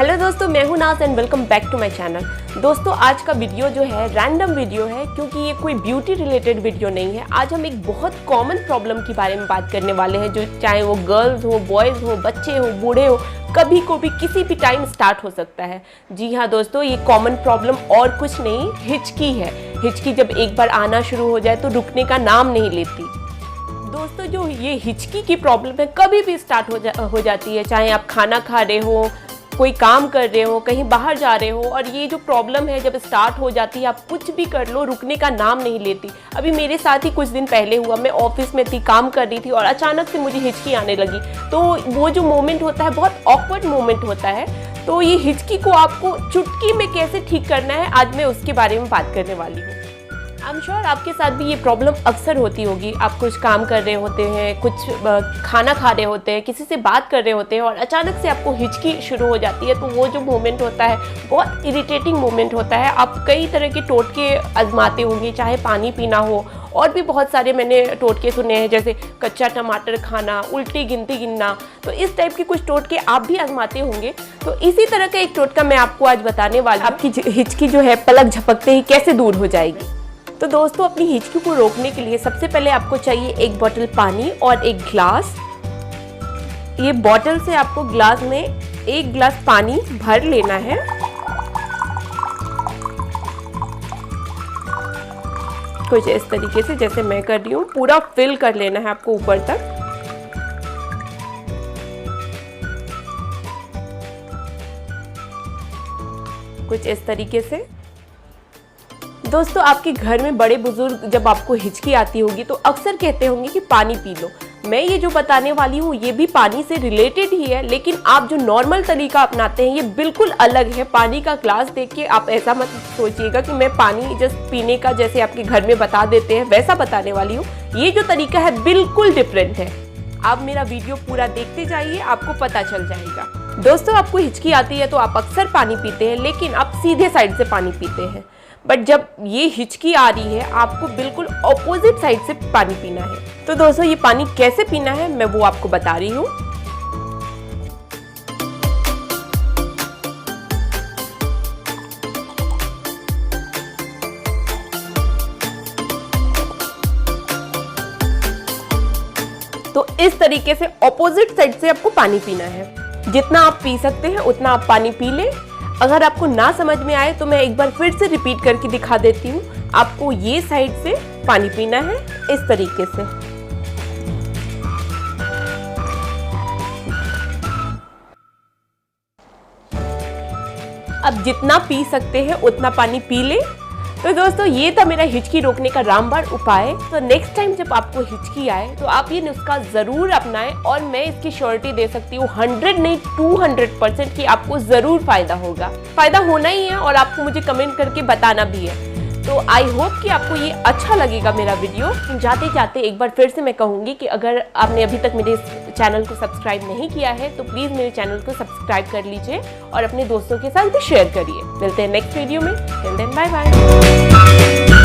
Hello दोस्तों, मैं हूं Naaz and welcome back to my channel. दोस्तों आज का वीडियो जो है रैंडम वीडियो है, क्योंकि ये कोई ब्यूटी रिलेटेड वीडियो नहीं है। आज हम एक बहुत कॉमन प्रॉब्लम के बारे में बात करने वाले हैं, जो चाहे वो गर्ल्स हो, बॉयज़ हो, बच्चे हो, बूढ़े हो, कभी को भी किसी भी टाइम स्टार्ट हो सकता है। जी हाँ दोस्तों, ये कॉमन प्रॉब्लम और कुछ नहीं, हिचकी है। हिचकी जब एक बार आना शुरू हो जाए तो रुकने का नाम नहीं लेती। दोस्तों जो ये हिचकी की प्रॉब्लम है कभी भी स्टार्ट हो जाती है, चाहे आप खाना खा रहे हो, कोई काम कर रहे हो, कहीं बाहर जा रहे हो, और ये जो प्रॉब्लम है जब स्टार्ट हो जाती है, आप कुछ भी कर लो, रुकने का नाम नहीं लेती। अभी मेरे साथ ही कुछ दिन पहले हुआ, मैं ऑफिस में थी, काम कर रही थी और अचानक से मुझे हिचकी आने लगी। तो वो जो मोमेंट होता है बहुत ऑकवर्ड मोमेंट होता है। तो ये हिचकी को आपको चुटकी में कैसे ठीक करना है, आज मैं उसके बारे में बात करने वाली हूँ। आई एम श्योर आपके साथ भी ये प्रॉब्लम अक्सर होती होगी। आप कुछ काम कर रहे होते हैं, कुछ खाना खा रहे होते हैं, किसी से बात कर रहे होते हैं और अचानक से आपको हिचकी शुरू हो जाती है। तो वो जो मोमेंट होता है बहुत इरिटेटिंग मोमेंट होता है। आप कई तरह के टोटके आजमाते होंगे, चाहे पानी पीना हो, और भी बहुत सारे मैंने टोटके सुने हैं, जैसे कच्चा टमाटर खाना, उल्टी गिनती गिनना। तो इस टाइप के कुछ टोटके आप भी आजमाते होंगे। तो इसी तरह का एक टोटका मैं आपको आज बताने वाली हूँ। आपकी हिचकी जो है पलक झपकते ही कैसे दूर हो जाएगी। तो दोस्तों अपनी हिचकी को रोकने के लिए सबसे पहले आपको चाहिए एक बोतल पानी और एक ग्लास। ये बोतल से आपको ग्लास में एक ग्लास पानी भर लेना है। कुछ इस तरीके से जैसे मैं कर रही हूँ, पूरा फिल कर लेना है आपको ऊपर तक। कुछ इस तरीके से। दोस्तों आपके घर में बड़े बुजुर्ग जब आपको हिचकी आती होगी तो अक्सर कहते होंगे कि पानी पी लो। मैं ये जो बताने वाली हूँ ये भी पानी से रिलेटेड ही है, लेकिन आप जो नॉर्मल तरीका अपनाते हैं ये बिल्कुल अलग है। पानी का ग्लास देख के आप ऐसा मत सोचिएगा कि मैं पानी जस्ट पीने का जैसे आपके घर में बता देते हैं वैसा बताने वाली हूँ। ये जो तरीका है बिल्कुल डिफरेंट है। आप मेरा वीडियो पूरा देखते जाइए, आपको पता चल जाएगा। दोस्तों आपको हिचकी आती है तो आप अक्सर पानी पीते हैं, लेकिन आप सीधे साइड से पानी पीते हैं। बट जब ये हिचकी आ रही है आपको बिल्कुल ऑपोजिट साइड से पानी पीना है। तो दोस्तों ये पानी कैसे पीना है मैं वो आपको बता रही हूँ। तो इस तरीके से ऑपोजिट साइड से आपको पानी पीना है। जितना आप पी सकते हैं उतना आप पानी पी लें। अगर आपको ना समझ में आए तो मैं एक बार फिर से रिपीट करके दिखा देती हूँ। आपको ये साइड से पानी पीना है इस तरीके से। अब जितना पी सकते हैं उतना पानी पी ले। तो दोस्तों ये था मेरा हिचकी रोकने का रामबाण उपाय। तो नेक्स्ट टाइम जब आपको हिचकी आए तो आप ये नुस्खा ज़रूर अपनाएं, और मैं इसकी श्योरिटी दे सकती हूँ 100 नहीं 200% कि आपको ज़रूर फ़ायदा होगा। फ़ायदा होना ही है और आपको मुझे कमेंट करके बताना भी है। तो आई होप कि आपको ये अच्छा लगेगा मेरा वीडियो। जाते जाते एक बार फिर से मैं कहूँगी कि अगर आपने अभी तक मेरे चैनल को सब्सक्राइब नहीं किया है तो प्लीज़ मेरे चैनल को सब्सक्राइब कर लीजिए और अपने दोस्तों के साथ भी शेयर करिए। मिलते हैं नेक्स्ट वीडियो में। Till then bye bye.